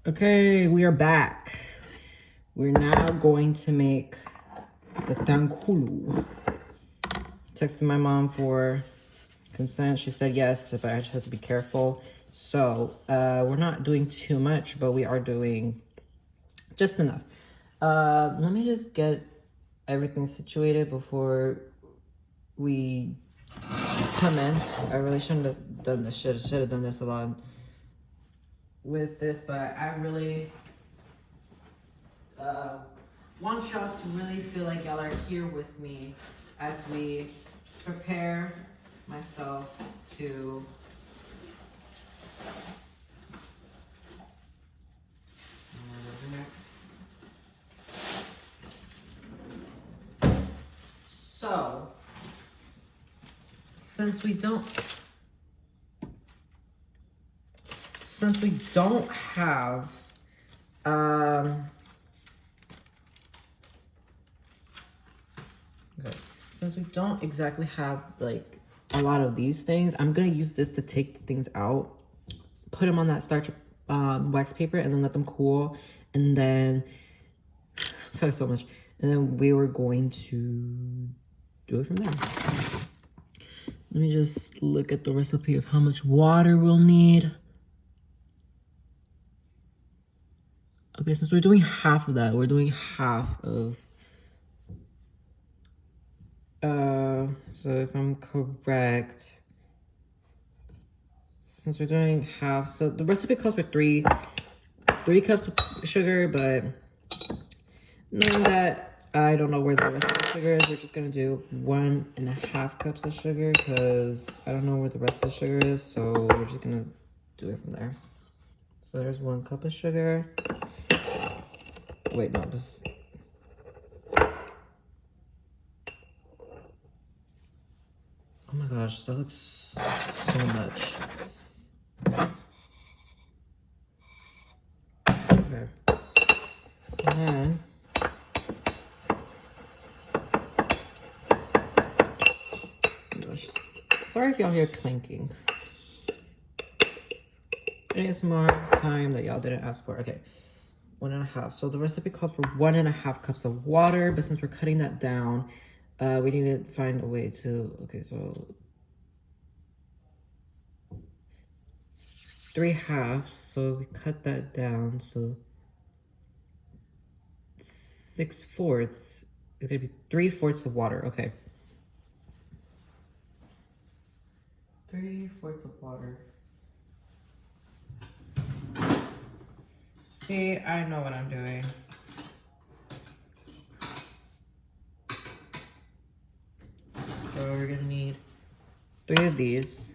Okay, we are back. We're now going to make the Tanghulu. Texted my mom for consent. She said yes, but I just have to be careful. So we're not doing too much, but we are doing just enough. Let me just get everything situated before we commence. I really shouldn't have done this shit. I should have done this a lot with this, but I really want y'all to really feel like y'all are here with me as we prepare myself to so since we don't have okay, since we don't exactly have like a lot of these things, I'm gonna use this to take things out, put them on that starch wax paper, and then let them cool, and then sorry so much, and then we were going to do it from there. Let me just look at the recipe of how much water we'll need. Okay, since we're doing half of that, we're doing half of so if I'm correct, since we're doing half, so the recipe calls for three cups of sugar, but knowing that I don't know where the rest of the sugar is, we're just gonna do 1.5 cups of sugar because I don't know where the rest of the sugar is, so we're just gonna do it from there. So there's 1 cup of sugar. Wait, no, this. Oh my gosh, that looks so much. Okay. And then sorry if y'all hear clinking. ASMR time that y'all didn't ask for. Okay, 1.5. So the recipe calls for 1.5 cups of water, but since we're cutting that down, we need to find a way to, okay, so 3/2, so we cut that down, so 6/4, it's gonna be 3/4 of water, okay. 3/4 of water. See, I know what I'm doing. So we're gonna need 3 of these.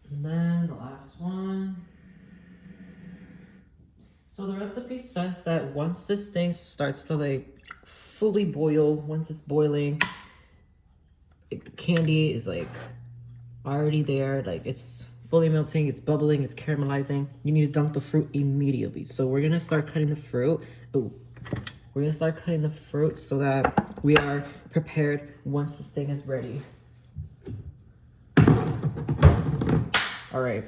And then the last one. So the recipe says that once this thing starts to like fully boil, once it's boiling, like, the candy is like already there, like it's fully melting, it's bubbling, it's caramelizing. You need to dunk the fruit immediately. So we're gonna start cutting the fruit. Ooh. We're gonna start cutting the fruit so that we are prepared once this thing is ready. All right,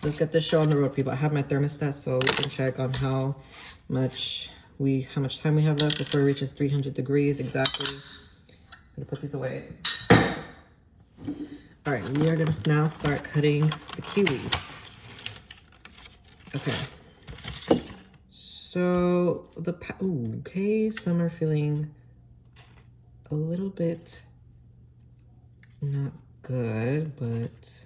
let's get this show on the road, people. I have my thermostat so we can check on how much time we have left before it reaches 300 degrees exactly. I'm gonna put these away. All right, we are gonna now start cutting the kiwis. Okay. So okay, some are feeling a little bit not good, but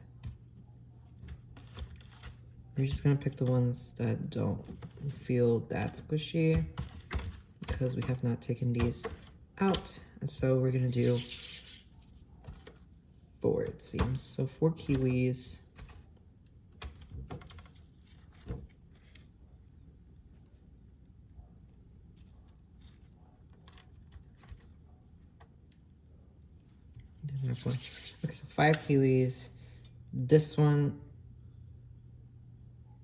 we're just gonna pick the ones that don't feel that squishy because we have not taken these out. And so we're gonna do 4, it seems. So 4 kiwis. Okay, so 5 kiwis. This one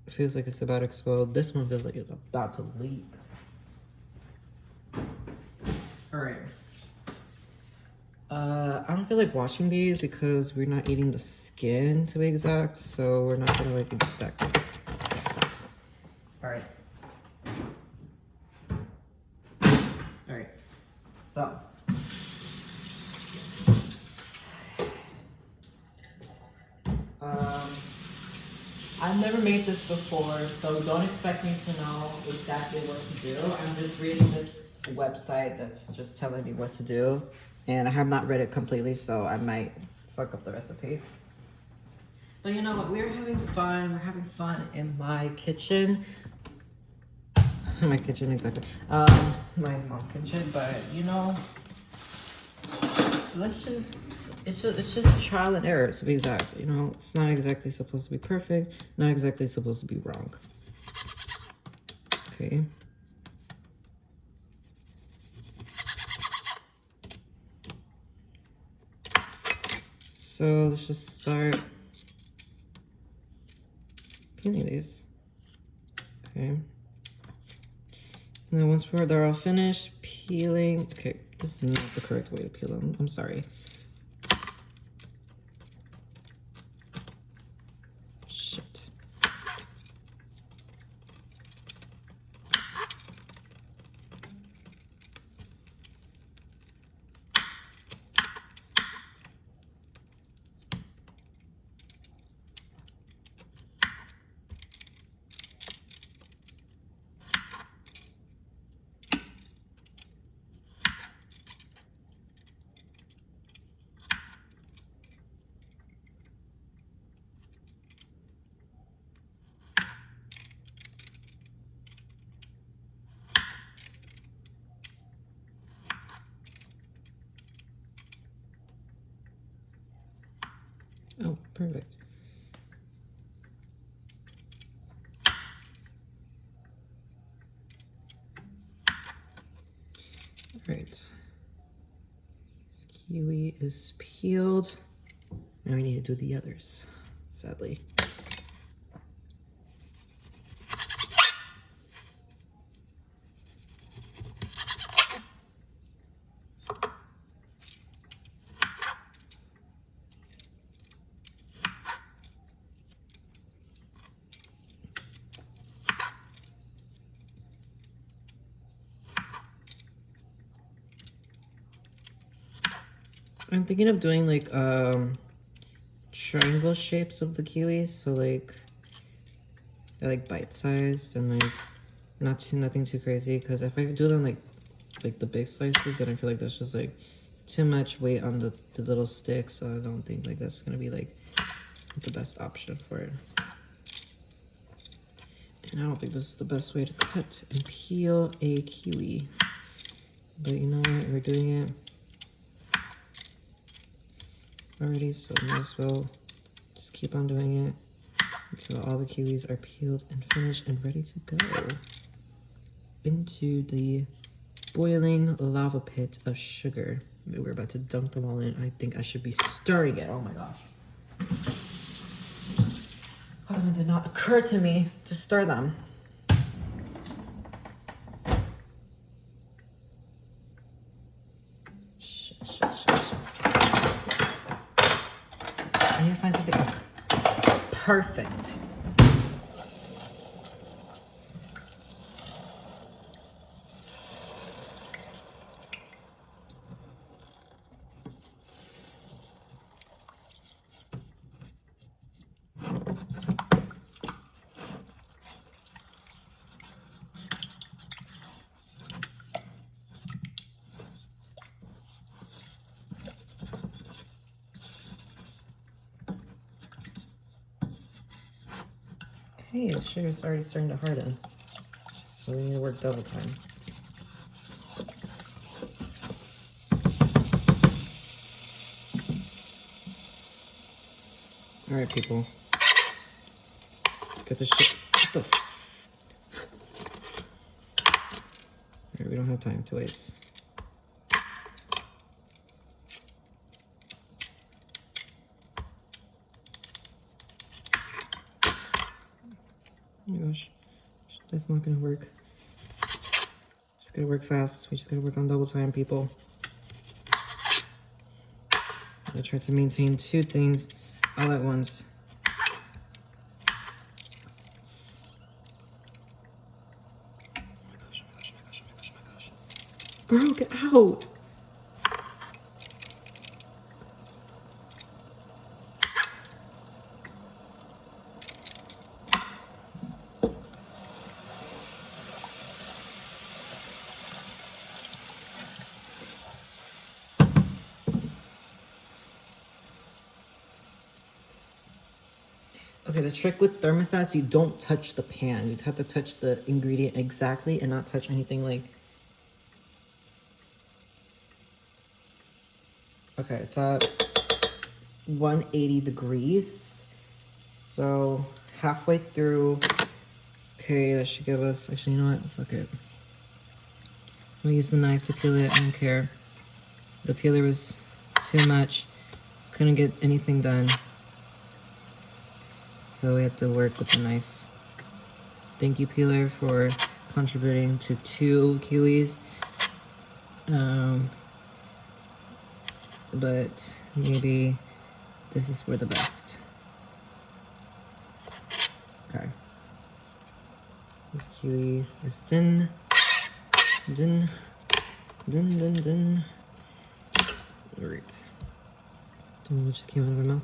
feels like it's about to explode. This one feels like it's about to leak. All right. I don't feel like washing these because we're not eating the skin to be exact, so we're not gonna like exact it. All right. All right. So. I've never made this before, so don't expect me to know exactly what to do. I'm just reading this website that's just telling me what to do. And I have not read it completely, so I might fuck up the recipe. But you know what? We're having fun. We're having fun in my kitchen. My kitchen, exactly. My mom's kitchen, but you know, it's just trial and error to be exact. You know, it's not exactly supposed to be perfect, not exactly supposed to be wrong. Okay. So let's just start peeling these. Okay. And then once they're all finished peeling, okay, this is not the correct way to peel them. I'm sorry. Shit. Oh, perfect. All right. This kiwi is peeled. Now we need to do the others, sadly. I'm thinking of doing like triangle shapes of the kiwis, so like they're like bite-sized and like nothing too crazy. Because if I do them like the big slices, then I feel like that's just like too much weight on the little sticks. So I don't think like that's gonna be like the best option for it. And I don't think this is the best way to cut and peel a kiwi. But you know what? We're doing it already, so might as well just keep on doing it until all the kiwis are peeled and finished and ready to go into the boiling lava pit of sugar that we're about to dunk them all in. I think I should be stirring it. Oh my gosh. How come it did not occur to me to stir them? Shit. I need to find something perfect. Hey, the sugar's already starting to harden. So we need to work double time. All right, people. Let's get this shit. What the All right, we don't have time to waste. Oh my gosh, that's not gonna work. Just gotta work fast. We just gotta work on double time, people. I try to maintain 2 things all at once. Girl, get out! Okay, the trick with thermostats, you don't touch the pan. You have to touch the ingredient exactly and not touch anything like... Okay, it's at 180 degrees. So halfway through. Okay, that should give us, actually, you know what? Fuck it. I'm gonna use the knife to peel it. I don't care. The peeler was too much. Couldn't get anything done. So we have to work with the knife. Thank you, peeler, for contributing to 2 kiwis. But maybe this is for the best. Okay. This kiwi is done. Done. Done, done, done. Alright. Don't know what just came out of my mouth.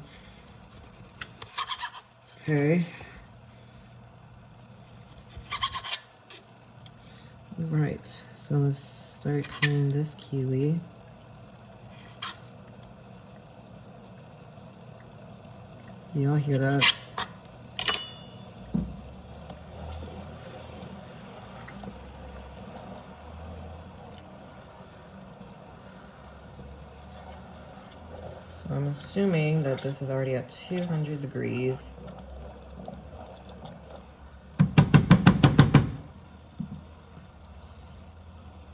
Okay. Right, so let's start peeling this kiwi. Y'all hear that? So I'm assuming that this is already at 200 degrees.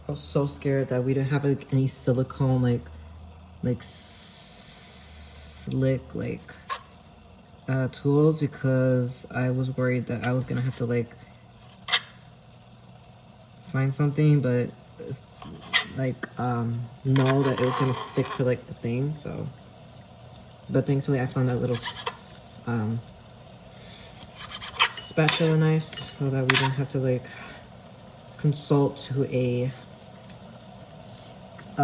I was so scared that we didn't have like any silicone slick tools, because I was worried that I was gonna have to like find something, but know that it was gonna stick to like the thing. So, but thankfully I found that little spatula knife so that we didn't have to like consult to a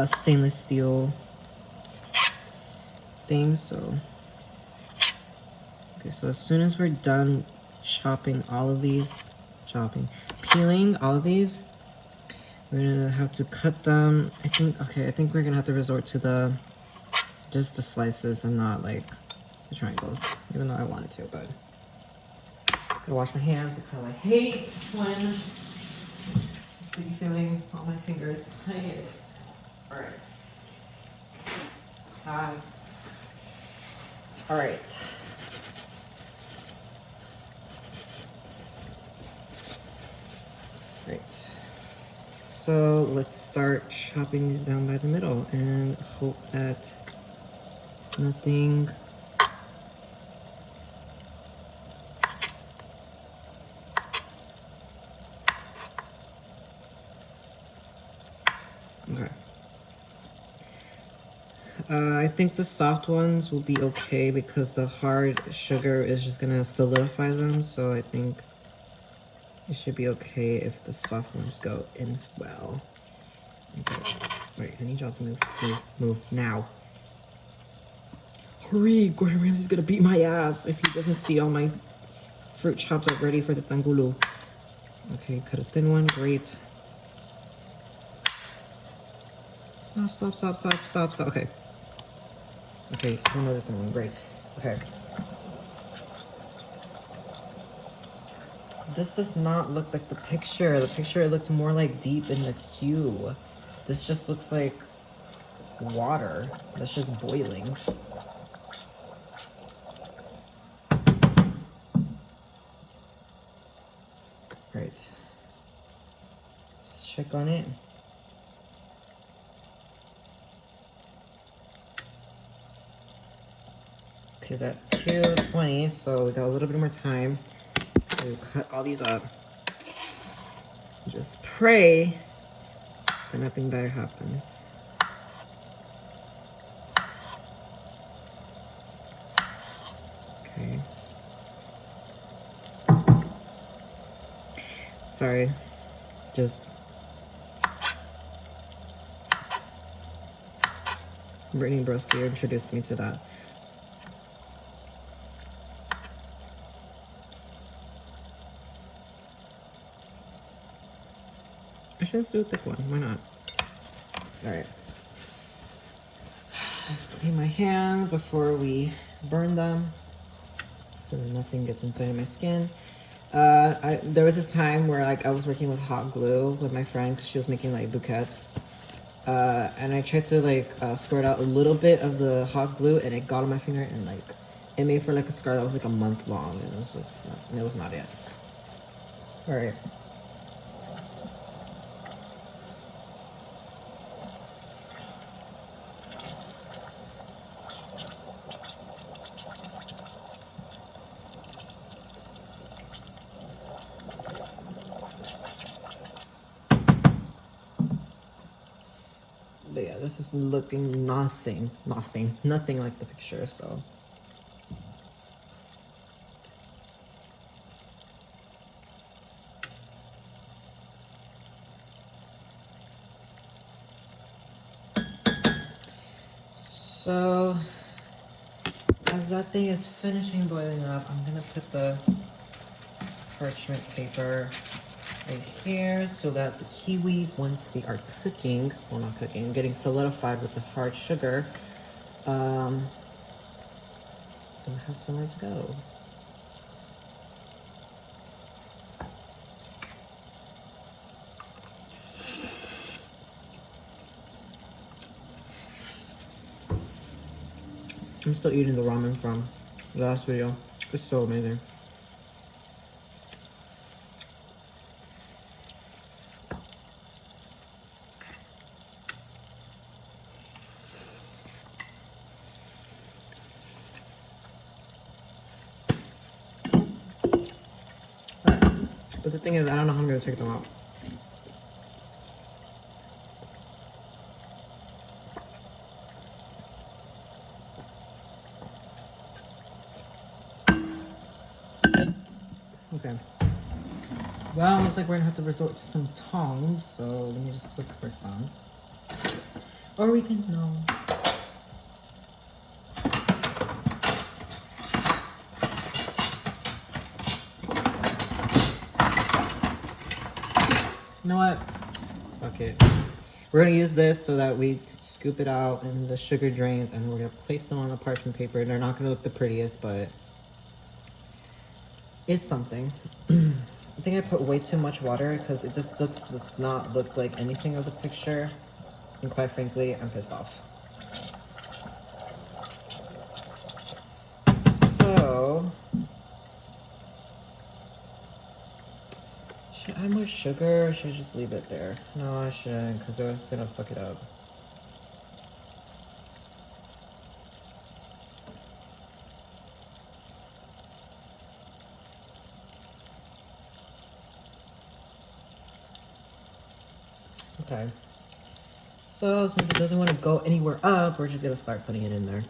stainless steel thing. So okay, so as soon as we're done peeling all of these, we're gonna have to cut them. I think we're gonna have to resort to just the slices and not like the triangles, even though I wanted to, but gotta wash my hands because I hate when sticky feeling on my fingers. I hate it. Alright. Alright. Great. So let's start chopping these down by the middle and hope that nothing okay. I think the soft ones will be okay because the hard sugar is just gonna solidify them, so I think it should be okay if the soft ones go in as well. Okay. Wait, I need y'all to move now. Hurry, Gordon Ramsay's gonna beat my ass if he doesn't see all my fruit chopped up ready for the Tanghulu. Okay, cut a thin one, great. Stop. Okay. Okay, another thin one, great. Okay. This does not look like the picture. The picture, it looked more like deep in the hue. This just looks like water that's just boiling. Right. Let's check on it. Okay, it's at 220, so we got a little bit more time. to cut all these up. Just pray that nothing bad happens. Okay. Sorry, just Brittany Broski introduced me to that. I should just do a thick one. Why not? All right. Let's clean my hands before we burn them, so that nothing gets inside of my skin. There was this time where like I was working with hot glue with my friend because she was making like bouquets. And I tried to like squirt out a little bit of the hot glue, and it got on my finger, and like it made for like a scar that was like a month long, and it was just it was not it. All right. But yeah, this is looking nothing like the picture, so. So, as that thing is finishing boiling up, I'm gonna put the parchment paper right here so that the kiwis, once they are cooking, well not cooking, getting solidified with the hard sugar, they'll have somewhere to go. I'm still eating the ramen from the last video. It's so amazing. But the thing is, I don't know how I'm gonna take them out. Okay. Well, looks like we're gonna have to resort to some tongs, so let me just look for some. Or we can, no. You know what? Fuck it. We're gonna use this so that we scoop it out and the sugar drains, and we're gonna place them on the parchment paper. They're not gonna look the prettiest, but it's something. I think I put way too much water because it just does not look like anything of the picture. And quite frankly, I'm pissed off. So, should I add more sugar or should I just leave it there? No, I shouldn't because I was gonna fuck it up. Okay. So since it doesn't want to go anywhere up, we're just gonna start putting it in there.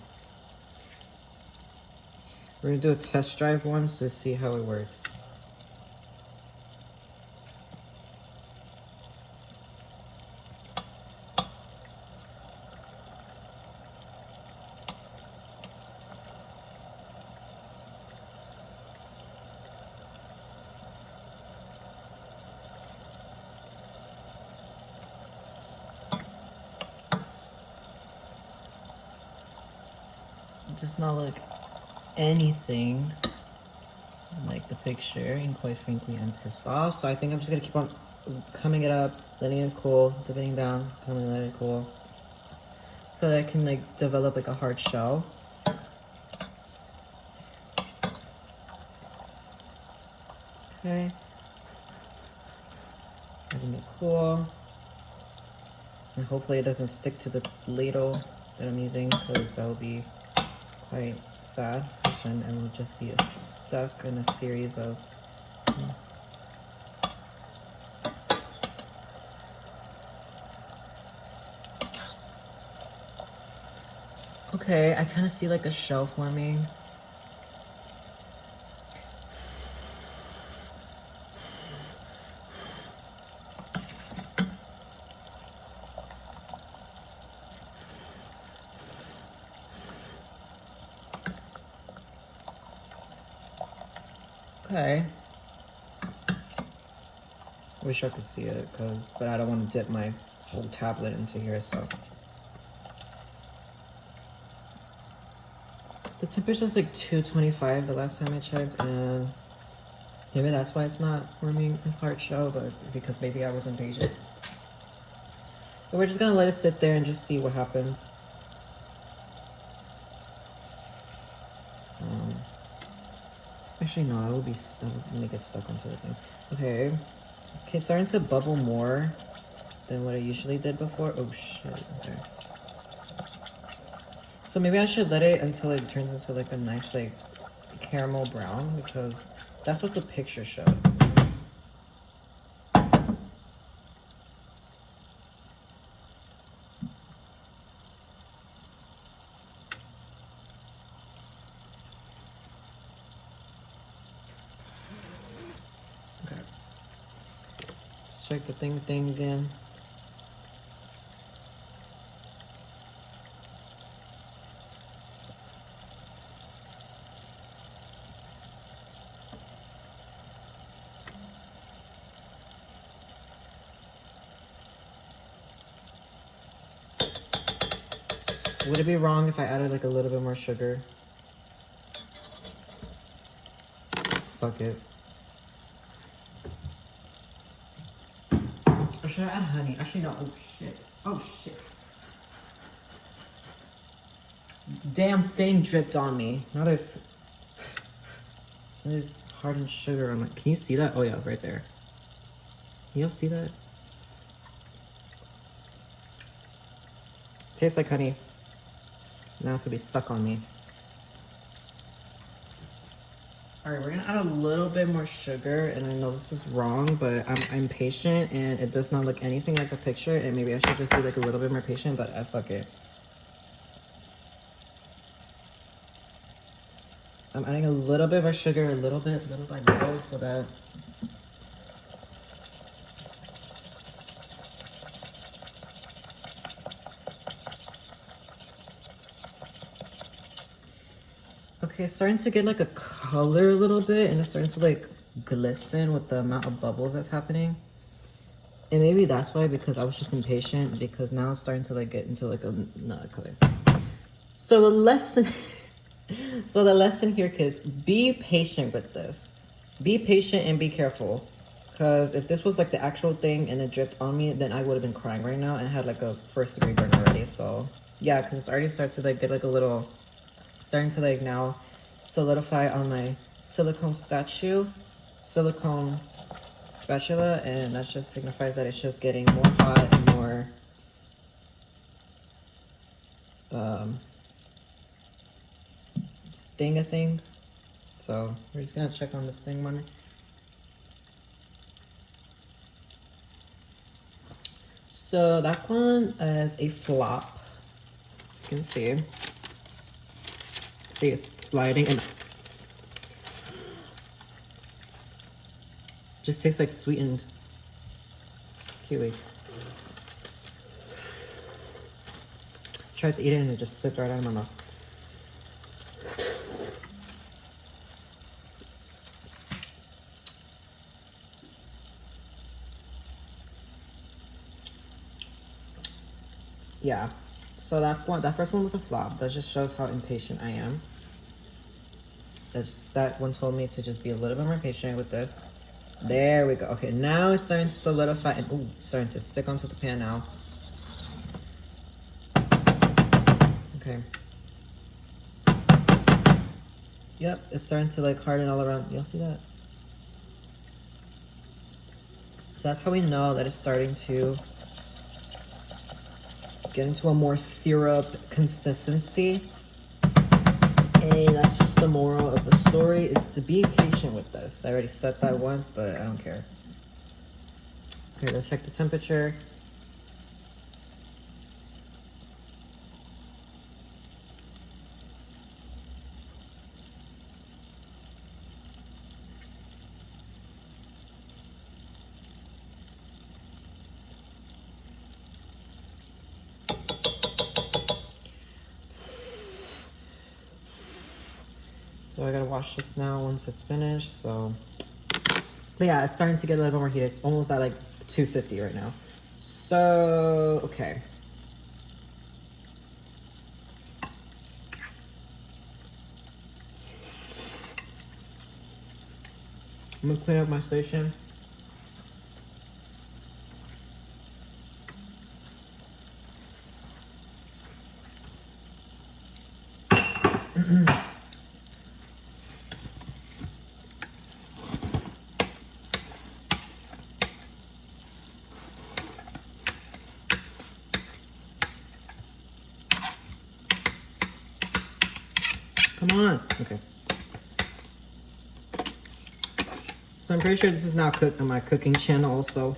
We're gonna do a test drive once to see how it works. It does not look anything like the picture, and quite frankly I'm pissed off, so I think I'm just gonna keep on coming it up, letting it cool, dipping down, coming, letting it cool, so that I can like develop like a hard shell. Okay, letting it cool, and hopefully it doesn't stick to the ladle that I'm using, because that will be quite sad, and it will just be stuck in a series of Okay, I kind of see like a shell forming. Okay. Wish I could see it, but I don't want to dip my whole tablet into here, so. The temperature's like 225 the last time I checked, and maybe that's why it's not forming a hard shell, but because maybe I wasn't patient. So we're just gonna let it sit there and just see what happens. Actually, no, I would make it stuck onto the thing. Okay. Okay, it's starting to bubble more than what I usually did before. Oh shit, okay. So maybe I should let it until it turns into like a nice like caramel brown, because that's what the picture showed. Okay. Let's check the thing again. Would it be wrong if I added like a little bit more sugar? Fuck it. Or should I add honey? Actually, no. Oh shit. Oh shit. Damn thing dripped on me. Now there's hardened sugar on it. Can you see that? Oh yeah, right there. Can y'all see that? Tastes like honey. Now it's gonna be stuck on me. All right, we're gonna add a little bit more sugar, and I know this is wrong, but I'm patient, and it does not look anything like the picture, and maybe I should just be like a little bit more patient, but fuck it. I'm adding a little bit more sugar, little by little, so that okay, it's starting to get like a color a little bit, and it's starting to like glisten with the amount of bubbles that's happening. And maybe that's why, because I was just impatient, because now it's starting to like get into like another color. So the lesson, here, kids, be patient with this. Be patient and be careful. Because if this was like the actual thing and it dripped on me, then I would have been crying right now and had like a first-degree burn already. So yeah, because it's already started to like get like a little, starting to like now solidify on my silicone spatula, and that just signifies that it's just getting more hot and more sting a thing. So we're just gonna check on this thing one. So that one is a flop, as you can see. See, it's sliding and just tastes like sweetened kiwi. Tried to eat it and it just slipped right out of my mouth. Yeah, so that first one was a flop. That just shows how impatient I am. That one told me to just be a little bit more patient with this. There we go. Okay, now it's starting to solidify and ooh, starting to stick onto the pan now. Okay. Yep, it's starting to like harden all around. Y'all see that? So that's how we know that it's starting to get into a more syrup consistency. And that's just the moral of the story, is to be patient with this. I already said that once, but I don't care. Okay, let's check the temperature. So I gotta wash this now once it's finished, so. But yeah, it's starting to get a little bit more heated. It's almost at like 250 right now. So, okay. I'm gonna clean up my station. Come on. Okay. So I'm pretty sure this is now cooked on my cooking channel, so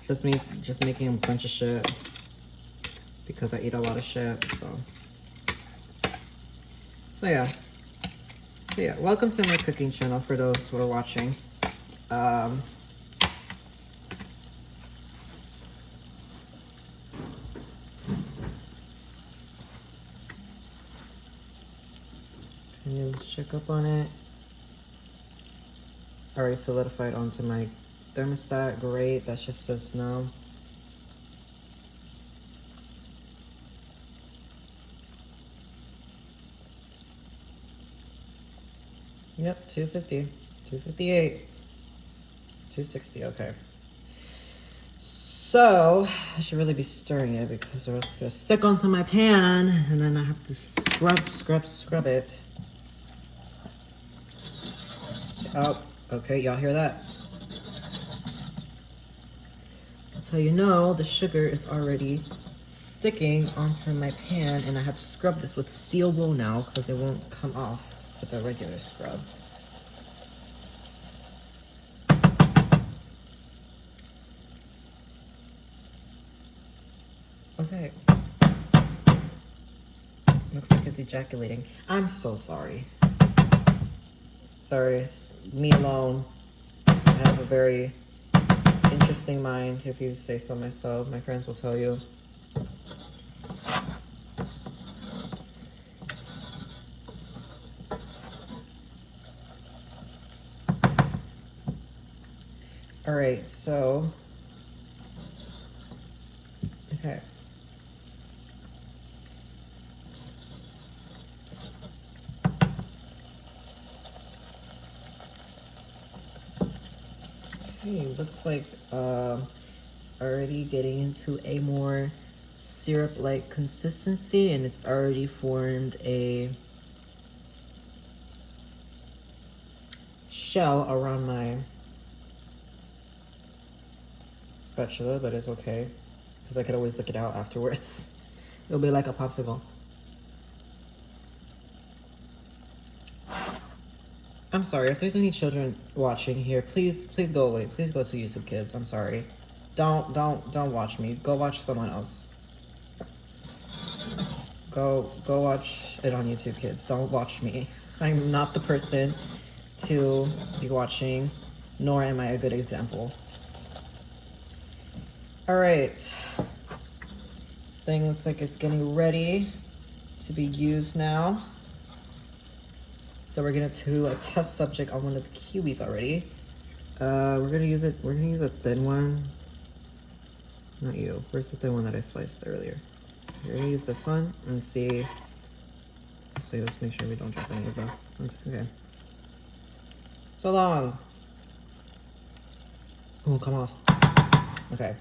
just me just making a bunch of shit because I eat a lot of shit, so yeah. So yeah, welcome to my cooking channel for those who are watching. Let's check up on it. Already solidified onto my thermostat. Great, that just says no. Yep, 250, 258, 260, okay. So, I should really be stirring it because or else it's gonna stick onto my pan and then I have to scrub it. Oh, okay, y'all hear that? That's how you know the sugar is already sticking onto my pan, and I have to scrub this with steel wool now because it won't come off with a regular scrub. Okay. Looks like it's ejaculating. I'm so sorry. Sorry, me alone. I have a very interesting mind, if you say so myself. My friends will tell you. All right, so, okay. Okay, looks like it's already getting into a more syrup-like consistency, and it's already formed a shell around my spatula, but it's okay because I could always lick it out afterwards. It'll be like a popsicle. I'm sorry, if there's any children watching here, please go away. Please go to YouTube Kids. I'm sorry. Don't watch me. Go watch someone else. Go watch it on YouTube Kids. Don't watch me. I'm not the person to be watching, nor am I a good example. All right. This thing looks like it's getting ready to be used now. So we're gonna do a test subject on one of the kiwis already. We're gonna use a thin one. Not you. Where's the thin one that I sliced earlier? We're gonna use this one and see. So let's make sure we don't drop any of them. Okay. So long. Oh, come off. Okay.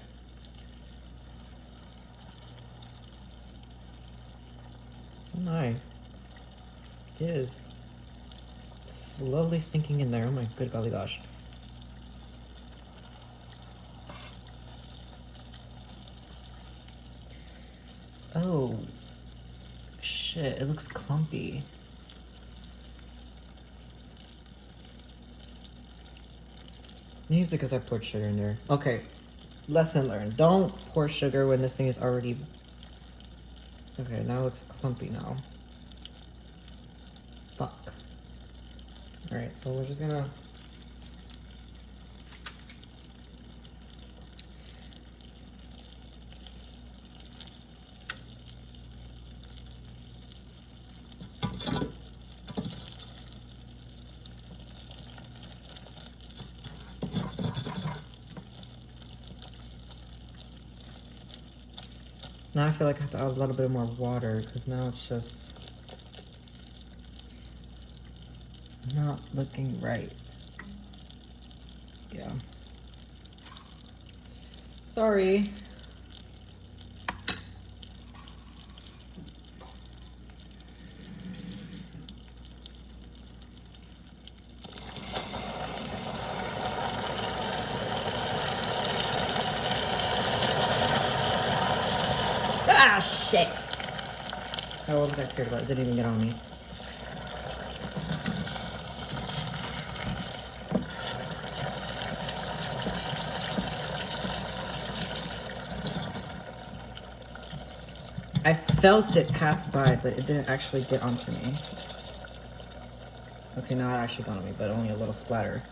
Oh my. It is slowly sinking in there. Oh my good golly gosh. Oh shit, it looks clumpy. Maybe it's because I poured sugar in there. Okay, lesson learned. Don't pour sugar when this thing is already... Okay, now it looks clumpy now. Fuck. Alright, so we're just gonna... Now I feel like I have to add a little bit more water because now it's just not looking right. Yeah. Sorry. Ah, shit! Oh, what was I scared about? It didn't even get on me. I felt it pass by, but it didn't actually get onto me. Okay, now it actually got on me, but only a little splatter.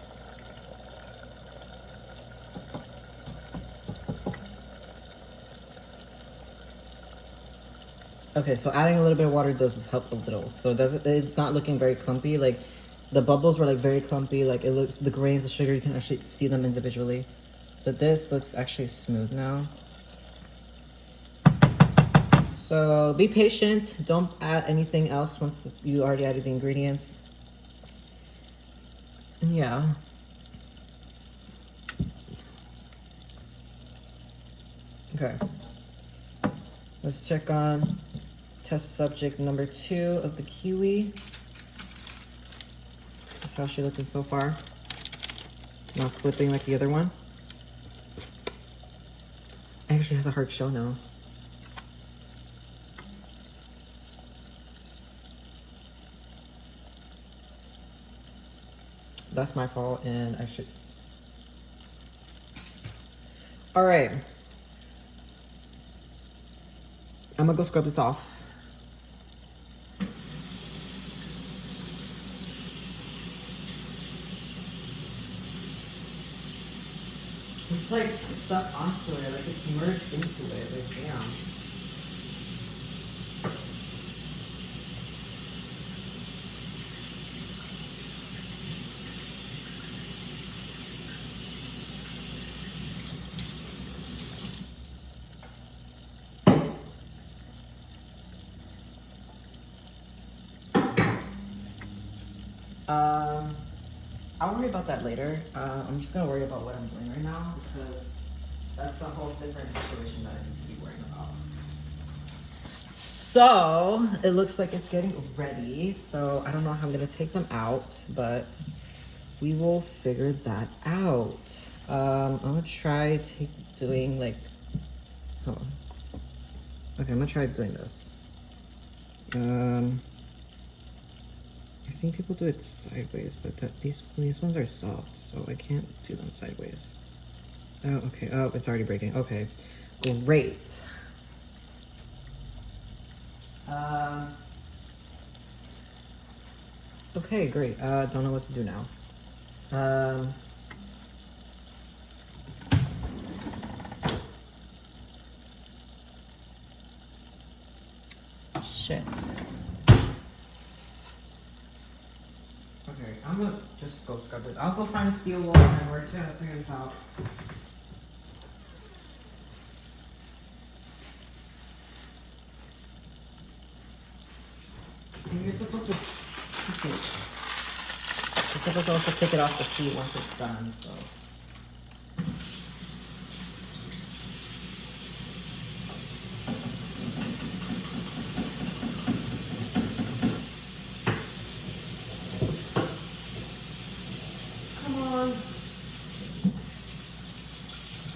Okay, so adding a little bit of water does help a little. So it's not looking very clumpy. Like the bubbles were like very clumpy. Like it looks, the grains of sugar, you can actually see them individually. But this looks actually smooth now. So be patient. Don't add anything else once you already added the ingredients. And yeah. Okay. Let's check on test subject number 2 of the kiwi. That's how she's looking so far. Not slipping like the other one. It actually has a hard shell now. That's my fault, and I should. All right. I'm gonna go scrub this off. It's like stuck onto it, like it's merged into it, like damn. I'll worry about that later. I'm just gonna worry about what I'm doing right now because that's a whole different situation that I need to be worrying about. So it looks like it's getting ready. So I don't know how I'm gonna take them out, but we will figure that out. I'm gonna try doing like, hold on. Okay, I'm gonna try doing this. I've seen people do it sideways, but these ones are soft, so I can't do them sideways. Oh, okay. Oh, it's already breaking. Okay, great. Okay, great. Don't know what to do now. Shit. Okay, I'm gonna just go scrub this. I'll go find a steel wool and we're gonna figure this out. And you're supposed to take it. You're supposed to also take it off the sheet once it's done, so. Come on.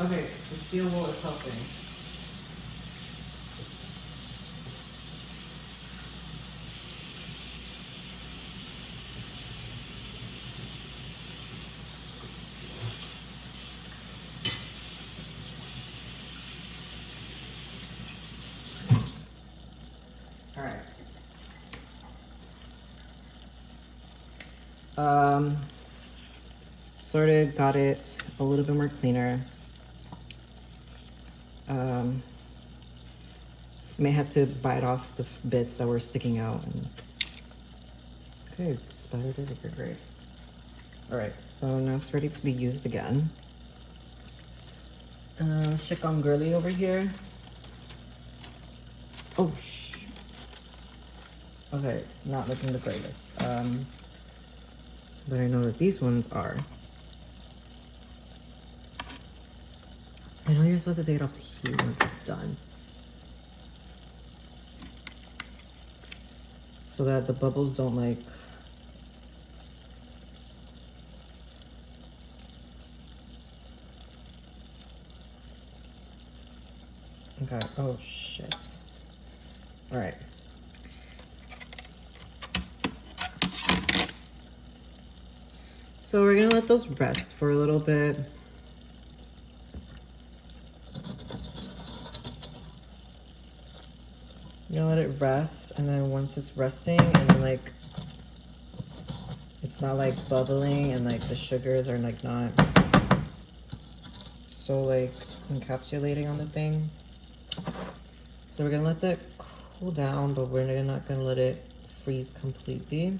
Okay, the steel wool is helping. Sort of got it a little bit more cleaner. May have to bite off the bits that were sticking out. Okay, splattered it, okay, great. All right, so now it's ready to be used again. Let's check on Girly over here. Oh, okay, not looking the greatest. But I know that these ones are. I know you're supposed to take it off the heat once it's done, so that the bubbles don't like. Okay, oh shit. All right. So we're gonna let those rest for a little bit. You're gonna let it rest, and then once it's resting, and then like, it's not like bubbling, and like the sugars are like not so like encapsulating on the thing. So we're gonna let that cool down, but we're not gonna let it freeze completely.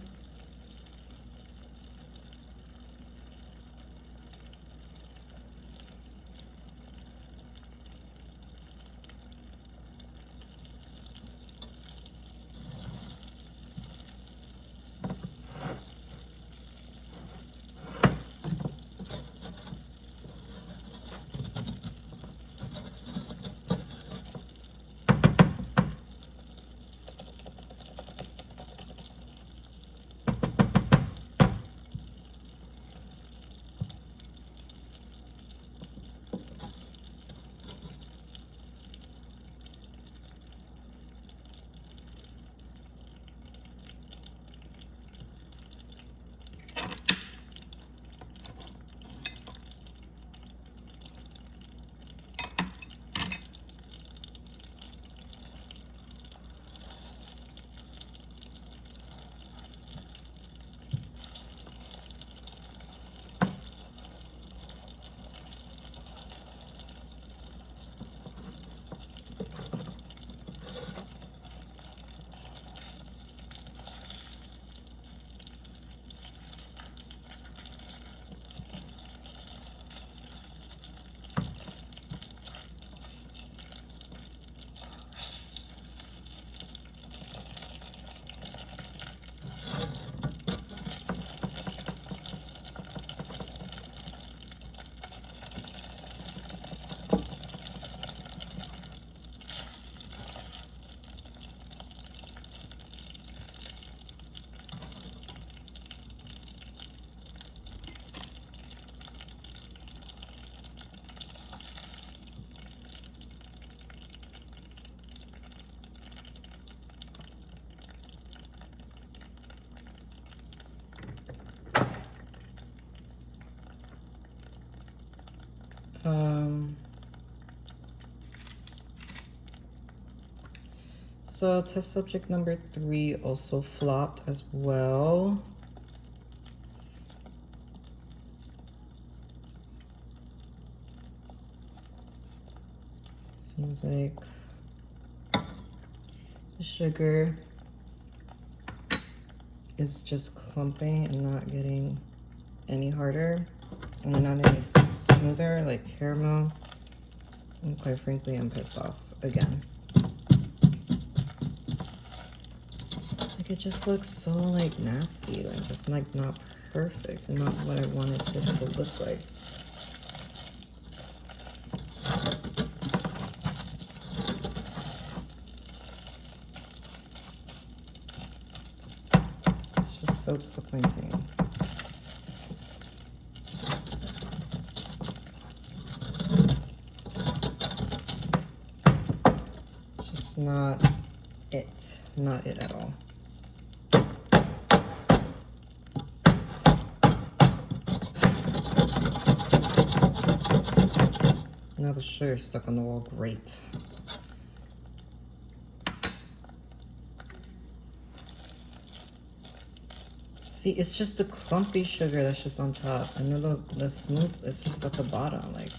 So test subject number 3 also flopped as well. Seems like the sugar is just clumping and not getting any harder and not any smoother like caramel. And quite frankly, I'm pissed off again. Like it just looks so like nasty, like just like not perfect and not what I wanted it to look like. It's just so disappointing. Just not it at all. Now the sugar's stuck on the wall, great. See, it's just the clumpy sugar that's just on top. I know the smooth is just at the bottom. Like,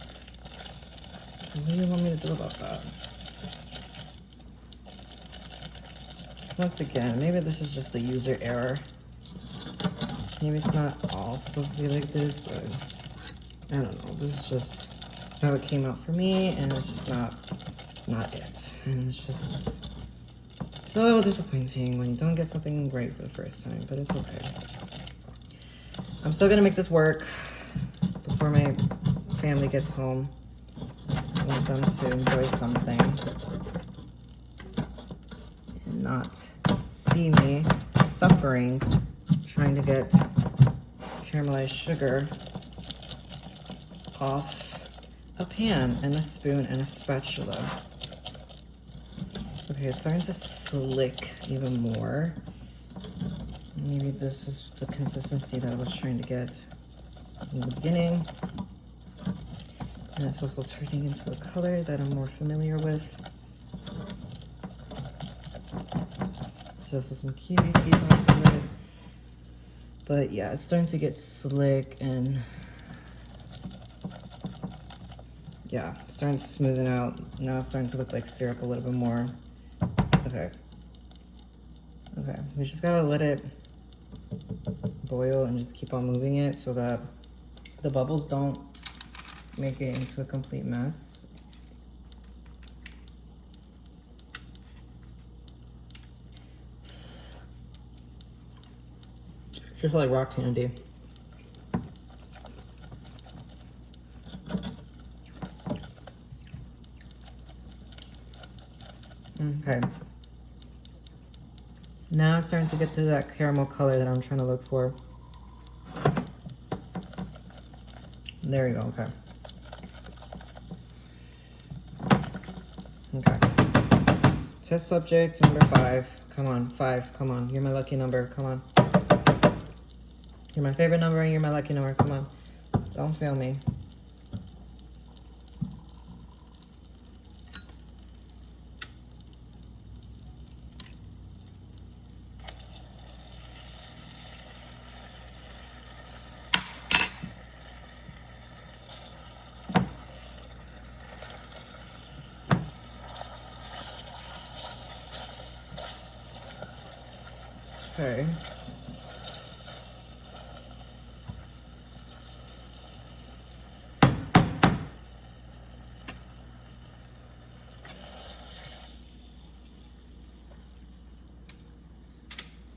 what do you want me to do about that? Once again, maybe this is just a user error. Maybe it's not all supposed to be like this, but I don't know. This is just how it came out for me, and it's just not it. And it's just So disappointing when you don't get something right for the first time, but it's okay. I'm still gonna make this work before my family gets home. I want them to enjoy something and not see me suffering trying to get caramelized sugar off a pan and a spoon and a spatula. Okay, it's starting to slick even more. Maybe this is the consistency that I was trying to get in the beginning. And it's also turning into the color that I'm more familiar with. There's also some kiwi seeds on top of it. But yeah, it's starting to get slick and yeah, it's starting to smoothen out. Now it's starting to look like syrup a little bit more. Okay. Okay, we just gotta let it boil and just keep on moving it so that the bubbles don't make it into a complete mess. Just like rock candy. Okay. Now it's starting to get to that caramel color that I'm trying to look for. There we go, okay. Okay. Test subject number 5. Come on, 5, come on. You're my lucky number, come on. You're my favorite number and you're my lucky number, come on. Don't fail me. Okay.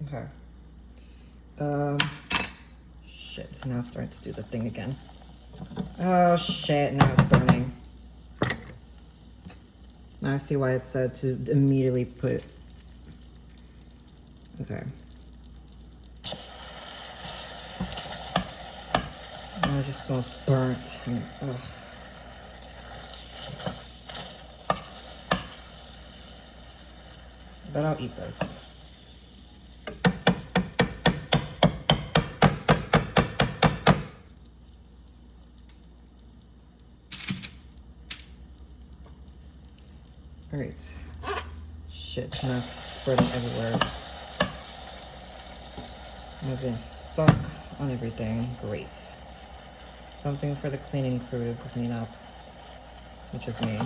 Okay. Shit, now it's starting to do the thing again. Oh shit, now it's burning. Now I see why it said to immediately put. Okay. Oh, it just smells burnt. Ugh. But I'll eat this. All right. Shit, now it's spreading everywhere. And it's getting stuck on everything. Great. Something for the cleaning crew to clean up, which is me.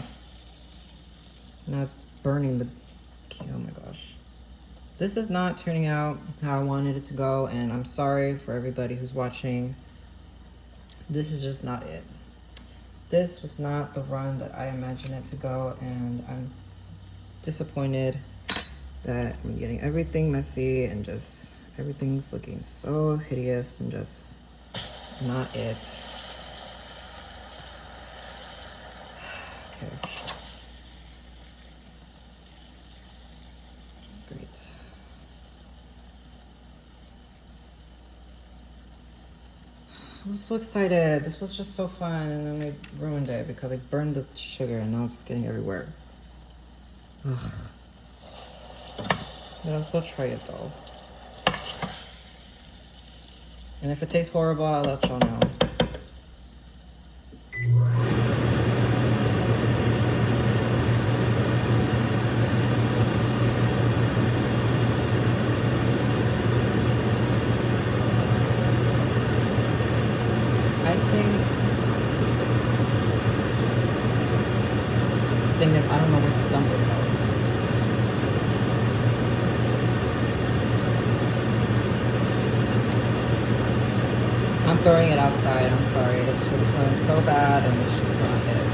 Now it's burning the, oh my gosh. This is not turning out how I wanted it to go, and I'm sorry for everybody who's watching. This is just not it. This was not the run that I imagined it to go, and I'm disappointed that I'm getting everything messy and just everything's looking so hideous and just not it. Okay. Great. I was so excited. This was just so fun, and then I ruined it because I burned the sugar and now it's getting everywhere. Ugh. But I'll still try it though. And if it tastes horrible, I'll let y'all know. I think the thing is, I don't know where to dump it though. I'm throwing it outside, I'm sorry. It's just smelling so bad and it's just not it.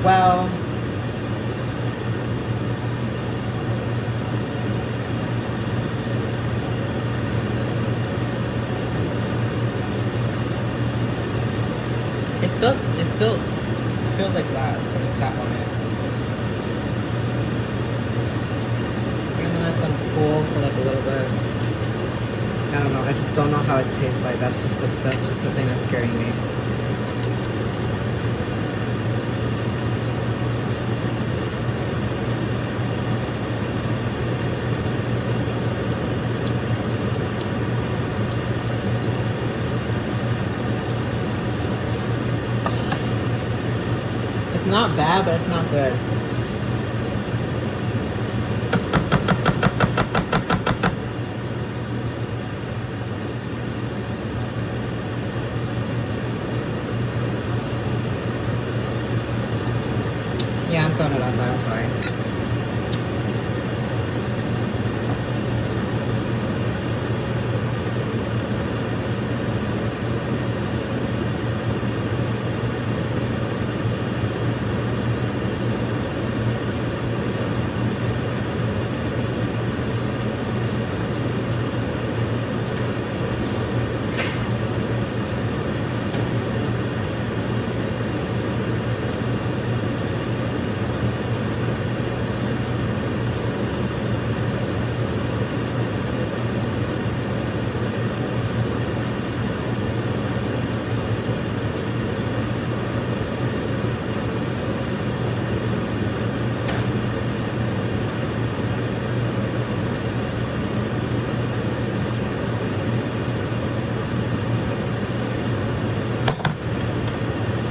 Well, it still feels like glass when you tap on it. I'm gonna let them cool for like a little bit. I don't know. I just don't know how it tastes like. That's just the thing that's scaring me. It's not bad, but it's not good. Yeah, I'm throwing it outside, I'm sorry.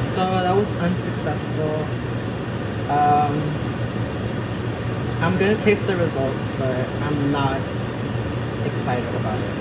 So that was unsuccessful. I'm gonna taste the results, but I'm not excited about it.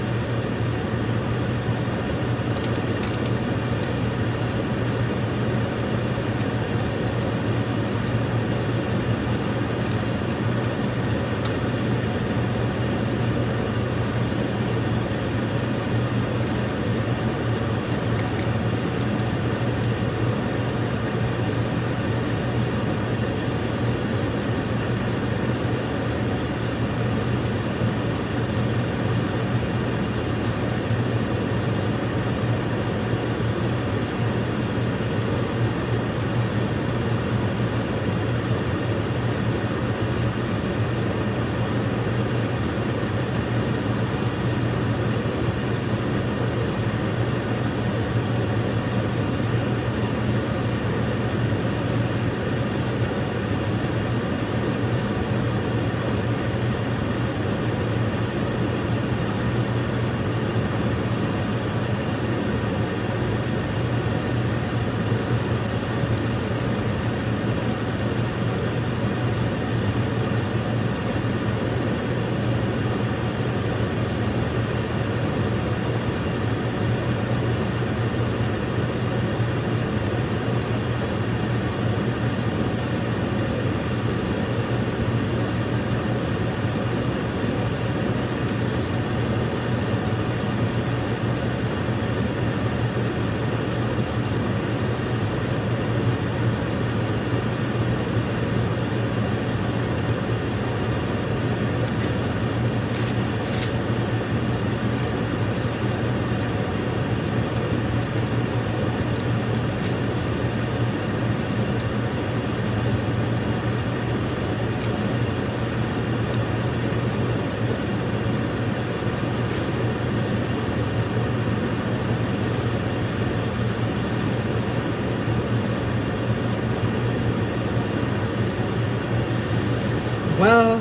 Well,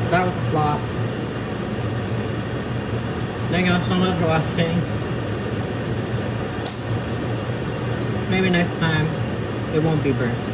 that was a flop. Thank you all so much for watching. Maybe next time it won't be burnt.